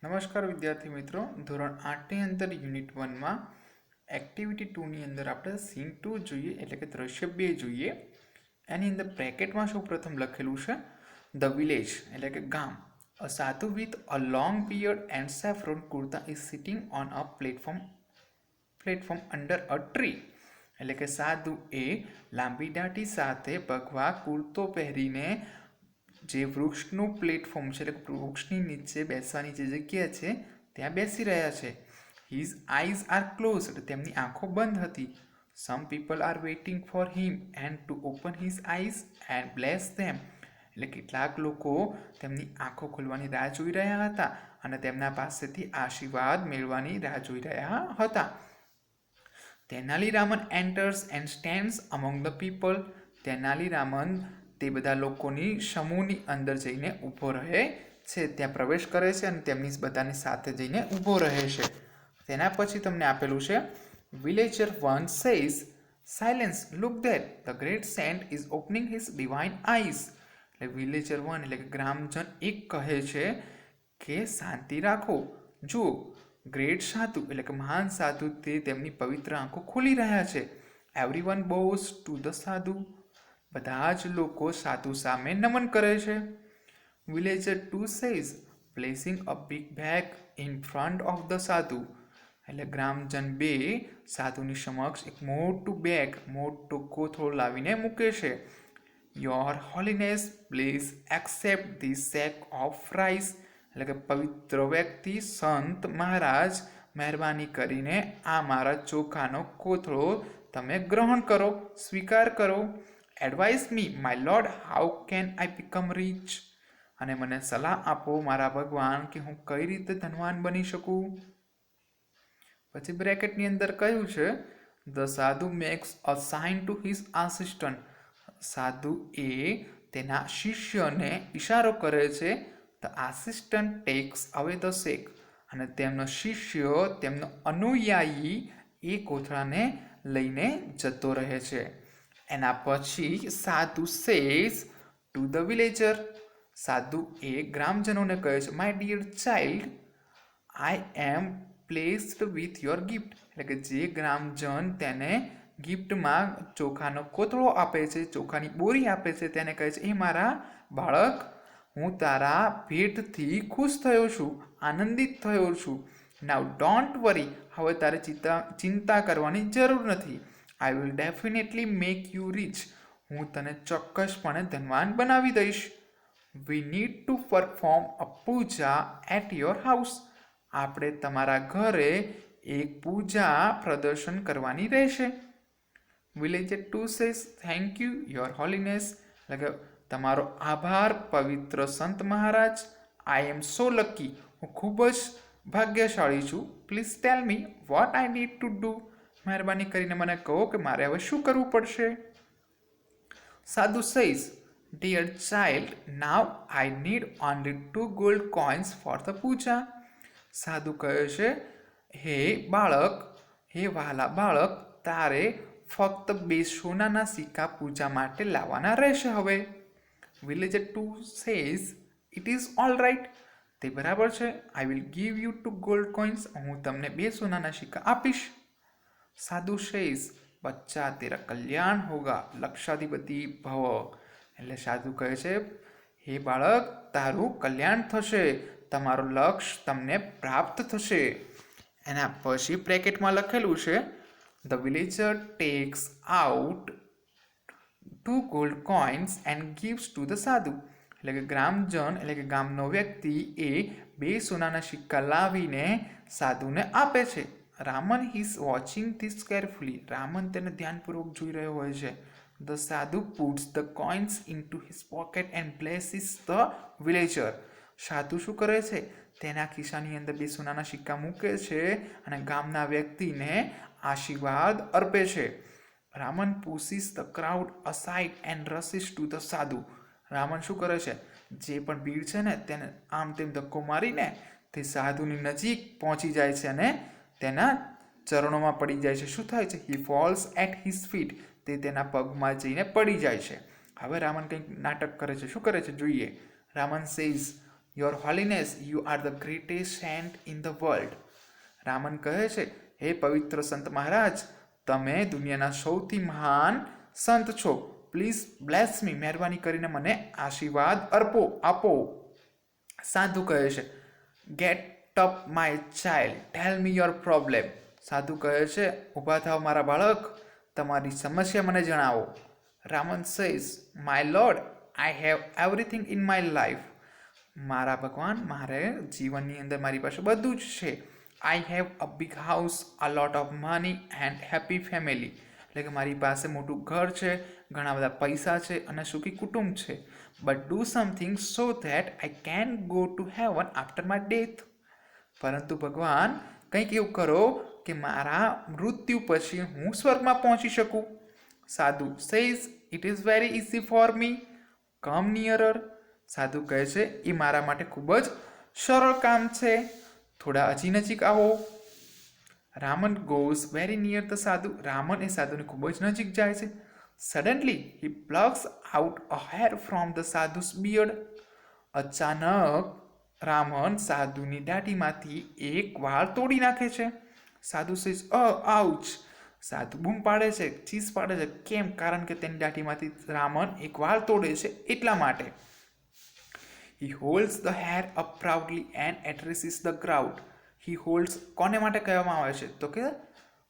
નમસ્કાર વિદ્યાર્થી મિત્રો, ધોરણ 8ની અંદર યુનિટ 1માં એક્ટિવિટી 2ની અંદર આપણે સીન 2 જોઈએ, એટલે કે દ્રશ્ય 2 જોઈએ. એની અંદર બ્રેકેટમાં સૌ પ્રથમ લખેલું છે ધ વિલેજ, એટલે કે ગામ. અ સાધુ with a long beard and saffron kurta is sitting on a platform under a tree. એટલે કે સાધુ એ લાંબી દાઢી સાથે ભગવા કુર્તો પહેરીને જે વૃક્ષનું પ્લેટફોર્મ છે, એટલે વૃક્ષની નીચે બેસવાની જે જગ્યા છે ત્યાં બેસી રહ્યા છે. હિઝ આઈઝ આર ક્લોઝડ, તેમની આંખો બંધ હતી. Some people are waiting for him and to open his eyes and bless them. એટલે કેટલાક લોકો તેમની આંખો ખોલવાની રાહ જોઈ રહ્યા હતા અને તેમના પાસેથી આશીર્વાદ મેળવવાની રાહ જોઈ રહ્યા હતા. Tenali Raman enters and stands among the people. Tenali Raman તે બધા લોકોની સમૂહની અંદર જઈને ઊભો રહે છે, ત્યાં પ્રવેશ કરે છે અને તેમની બધાની સાથે જઈને ઊભો રહે છે. તેના પછી તમને આપેલું છે villager 1 says silence look there the great saint is opening his divine eyes. એટલે વિલેજર 1 એટલે કે ગ્રામજન 1 કહે છે કે શાંતિ રાખો, જુઓ ગ્રેટ સાધુ એટલે કે મહાન સાધુ તે તેમની પવિત્ર આંખો ખોલી રહ્યા છે. એવરીવન બોઝ ટુ ધ સાધુ. બધા જ લોકો સાધુ સામે નમન કરે છે. Villager 2 says placing a big bag in front of the સાધુ. એટલે ગ્રામજન 2 સાધુની સમક્ષ એક મોટું બેગ, મોટો કોથળો લાવીને મૂકે છે. Your Holiness please accept this sec of rice. એટલે કે પવિત્ર વ્યક્તિ સંત મહારાજ, મહેરબાની કરીને આ મારા ચોખાનો કોથળો તમે ગ્રહણ કરો, સ્વીકાર કરો. Advise me my lord how can I become rich. અને મને સલાહ આપો મારા ભગવાન કે હું કઈ રીતે ધનવાન બની શકું. પછી બ્રેકેટની અંદર કહ્યું છે the sadhu makes a sign to his assistant. સાધુ એ તેના શિષ્યને ઈશારો કરે છે. The assistant takes away the shake. અને તેમનો શિષ્ય, તેમનો અનુયાયી એ કોથળાને લઈને જતો રહે છે. એના પછી સાધુ સેઝ ટુ ધ વિલેજર. સાધુ એ ગ્રામજનોને કહે છે my dear child, I am pleased with your gift. એટલે કે જે ગ્રામજન તેને ગિફ્ટમાં ચોખાનો કોથળો આપે છે, ચોખાની બોરી આપે છે, તેને કહે છે એ મારા બાળક, હું તારા ભેટથી ખુશ થયો છું, આનંદિત થયો છું. નાઉ ડોન્ટ વરી, હવે તારે ચિંતા કરવાની જરૂર નથી. I will definitely make you rich. હું તને ચોક્કસપણે ધનવાન બનાવી દઈશ. We need to perform a puja at your house. આપણે તમારા ઘરે એક પૂજા પ્રદર્શન કરવાની રહેશે. Villager 2 says thank you your holiness. એટલે કે તમારો આભાર પવિત્ર સંત મહારાજ. આઈ એમ સો લકી, હું ખૂબ જ ભાગ્યશાળી છું. Please tell me what I need to do. મહેરબાની કરીને મને કહો કે મારે હવે શું કરવું પડશે. Sadhu says dear child, now I need only 2 gold coins for the puja. સાધુ કહે છે હે બાળક, હે વહાલા બાળક, તારે ફક્ત 2 સોનાના સિક્કા પૂજા માટે લાવવાના રહેશે હવે. Villager 2 says it is all right. તે બરાબર છે. I will give you 2 gold coins. હું તમને 2 સોનાના સિક્કા આપીશ. સાધુ સેઝ બચ્ચા તેરા કલ્યાણ હોગા લક્ષાધિપતિ ભવ. એટલે સાધુ કહે છે હે બાળક, તારું કલ્યાણ થશે, તમારો લક્ષ્ય તમને પ્રાપ્ત થશે. એના પછી બ્રેકેટમાં લખેલું છે the villager tax out 2 gold coins and gives two the સાધુ. એટલે કે ગ્રામજન એટલે કે ગામનો વ્યક્તિ એ 2 સોનાના સિક્કા લાવીને સાધુને આપે છે. Raman is watching this carefully. Raman તેને ધ્યાનપૂર્વક જોઈ રહ્યો હોય છે. The sadhu puts the coins into his pocket and blesses the villager. સાધુ શું કરે છે, તેના ખિસ્સાની અંદર 2 સોનાના સિક્કા મૂકે છે અને ગામના વ્યક્તિને આશીર્વાદ અર્પે છે. Raman pushes the crowd aside and rushes to the sadhu. Raman શું કરે છે, જે પણ ભીડ છે ને તેને આમ તેમ ધક્કો મારીને તે સાધુની નજીક પહોંચી જાય છે અને તેના ચરણોમાં પડી જાય છે. શું થાય છે, હી ફોલ્સ એટ હિઝ ફીટ. તે તેના પગમાં જઈને પડી જાય છે. હવે રામન કંઈક નાટક કરે છે. શું કરે છે જોઈએ. Raman says your holiness, you are the greatest saint in the world. Raman કહે છે, હે પવિત્ર સંત મહારાજ, તમે દુનિયાના સૌથી મહાન સંત છો. પ્લીઝ બ્લેસ મી, મહેરબાની કરીને મને આશીર્વાદ આપો. સાધુ કહે છે, get up my child, tell me your problem. સાધુ કહે છે, ઊભા થાવ મારા બાળક, તમારી સમસ્યા મને જણાવો. Raman says, my lord, I have everything in my life. મારા ભગવાન, મારે જીવનની અંદર મારી પાસે બધું જ છે. I have a big house, a lot of money and happy family. એટલે કે મારી પાસે મોટું ઘર છે, ઘણા બધા પૈસા છે અને સુખી કુટુંબ છે. But do something so that I can go to heaven after my death. પરંતુ ભગવાન, કંઈક એવું કરો કે મારા મૃત્યુ પછી હું સ્વર્ગમાં પહોંચી શકું. Sadhu says, it is very easy for me, come nearer. સાધુ કહે છે, એ મારા માટે ખૂબ જ સરળ કામ છે, થોડા હજી નજીક આવો. Raman goes very near the sadhu. Raman એ સાધુની ખૂબ જ નજીક જાય છે. Suddenly he plucks out a hair from the sadhu's beard. અચાનક રામન સાધુની દાઢીમાંથી એક વાળ તોડી નાખે છે. સાધુ સેઝ, આઉચ. સાધુ બૂમ પાડે છે, ચીસ પાડે છે. કેમ? કારણ કે તેની દાઢીમાંથી રામન એક વાળ તોડે છે એટલા માટે. He holds the hair up proudly and addresses the crowd. He holds કોને માટે કહેવામાં આવે છે? તો કે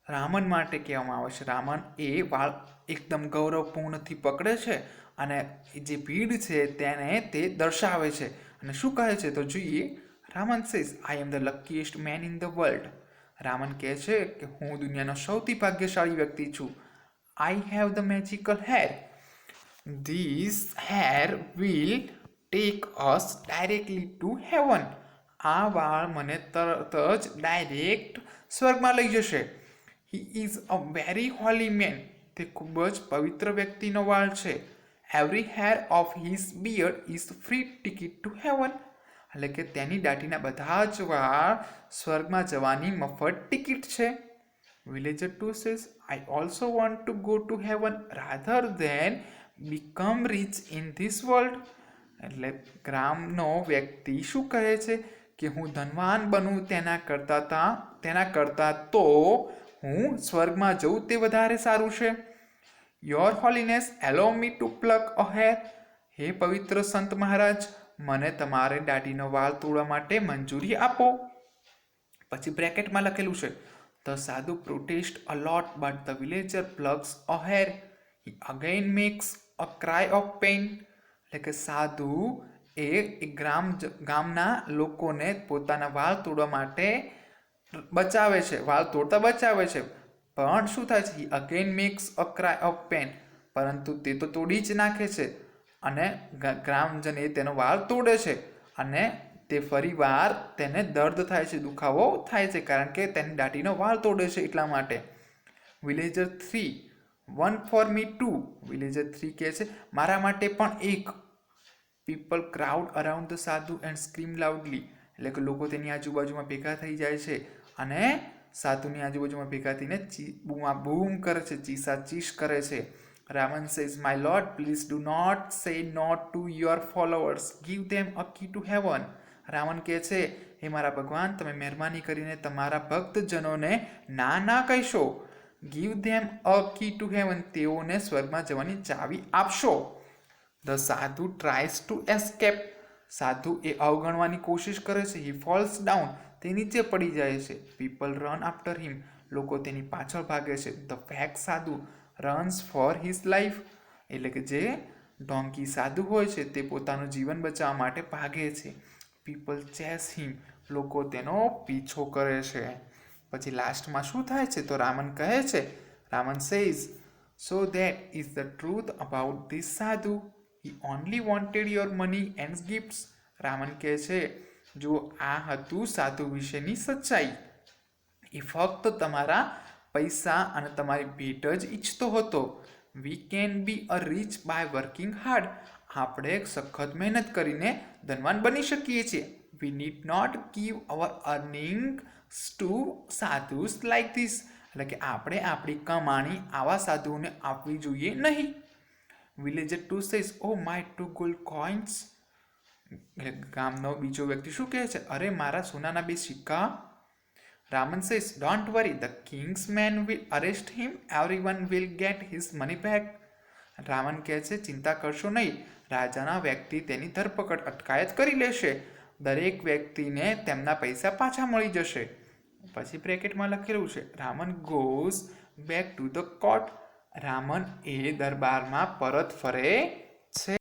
રામન માટે કહેવામાં આવે છે. રામન એ વાળ એકદમ ગૌરવપૂર્ણથી પકડે છે અને જે ભીડ છે તેને તે દર્શાવે છે. અને શું કહે છે તો જોઈએ. Raman says, I am the luckiest man in the world. Raman કહે છે કે હું દુનિયાનો સૌથી ભાગ્યશાળી વ્યક્તિ છું. I have the magical hair. This hair will take us directly to heaven. આ વાળ મને તરત જ ડાયરેક્ટ સ્વર્ગમાં લઈ જશે. He is a very holy man. તે ખૂબ જ પવિત્ર વ્યક્તિનો વાળ છે. Every hair of his beard is free ticket to heaven. એટલે કે તેની દાઢીના બધા જ વાળ સ્વર્ગમાં જવાની મફત ટિકિટ છે. Villager 2 says, I also want to go to heaven rather than become rich in this world. એટલે ગ્રામનો વ્યક્તિ શું કહે છે કે હું ધનવાન બનું તેના કરતાં તો હું સ્વર્ગમાં જઉં તે વધારે સારું છે. Your holiness, allow me to pluck a hair. હે પવિત્ર સંત મહારાજ, મને તમારે દાઢીનો વાળ તોડવા માટે મંજૂરી આપો. પછી બ્રેકેટમાં લખેલું છે, the sadhu protest a lot but the villager plucks a hair. He again makes a cry of pain. એટલે કે સાધુ એ ગામના લોકોને પોતાના વાળ તોડવા માટે બચાવે છે, વાળ તોડતા બચાવે છે. પણ શું થાય છે? He again makes a cry of pain. પરંતુ તે તો તોડી જ નાખે છે અને ગ્રામજન એ તેનો વાળ તોડે છે અને તે ફરી વાર તેને દર્દ થાય છે, દુખાવો થાય છે, કારણ કે તેની દાઢીનો વાળ તોડે છે એટલા માટે. Villager 3, one for me to. Villager 3 કહે છે, મારા માટે પણ એક. પીપલ ક્રાઉડ અરાઉન્ડ ધ સાધુ એન્ડ સ્ક્રીમ લાઉડલી. એટલે કે લોકો તેની આજુબાજુમાં ભેગા થઈ જાય છે અને સાધુની આજુબાજુમાં ભેગા થઈને બૂમ કરે છે, ચીસ કરે છે. Raman says, my lord, please do not say no to your followers, give them a key to heaven. Ravan કહે છે, હે મારા ભગવાન, તમે મહેરબાની કરીને તમારા ભક્તજનોને ના કહેશો. Give them a key to heaven. તેઓને સ્વર્ગમાં જવાની ચાવી આપશો. ધ સાધુ ટ્રાયસ ટુ એસ્કેપ. સાધુ એ અવગણવાની કોશિશ કરે છે. હી ફોલ્સ ડાઉન. તે નીચે પડી જાય છે. પીપલ રન આફ્ટર હિમ. લોકો તેની પાછળ ભાગે છે. ધ ફેક સાધુ રન્સ ફોર હિઝ લાઈફ. એટલે કે જે ડોંકી સાધુ હોય છે તે પોતાનું જીવન બચાવવા માટે ભાગે છે. પીપલ ચેસ હિમ. લોકો તેનો પીછો કરે છે. પછી લાસ્ટમાં શું થાય છે તો રામન કહે છે, Raman says, so that is the truth about this sadhu. He only wanted your money and gifts. Raman કહે છે, જો આ હતું સાધુ વિશેની સચ્ચાઈ. એ ફક્ત તમારા પૈસા અને તમારી ભેટ જ ઈચ્છતો હતો. We can be a rich by working hard. આપણે સખત મહેનત કરીને ધનવાન બની શકીએ છીએ. We need not give our earnings to sadhus like this. એટલે કે આપણે આપણી કમાણી આવા સાધુઓને આપવી જોઈએ નહીં. Villager 2 says, oh my 2 gold coins. એટલે ગામનો બીજો વ્યક્તિ શું કહે છે, અરે મારા સોનાના 2 સિક્કા. Raman says, don't worry, the king's man will arrest him. Everyone will get his money back. Ravan કહે છે, ચિંતા કરશો નહીં, રાજાના વ્યક્તિ તેની ધરપકડ અટકાયત કરી લેશે. દરેક વ્યક્તિને તેમના પૈસા પાછા મળી જશે. પછી બ્રેકેટમાં લખેલું છે, Raman goes back to the court. Raman એ દરબારમાં પરત ફરે છે.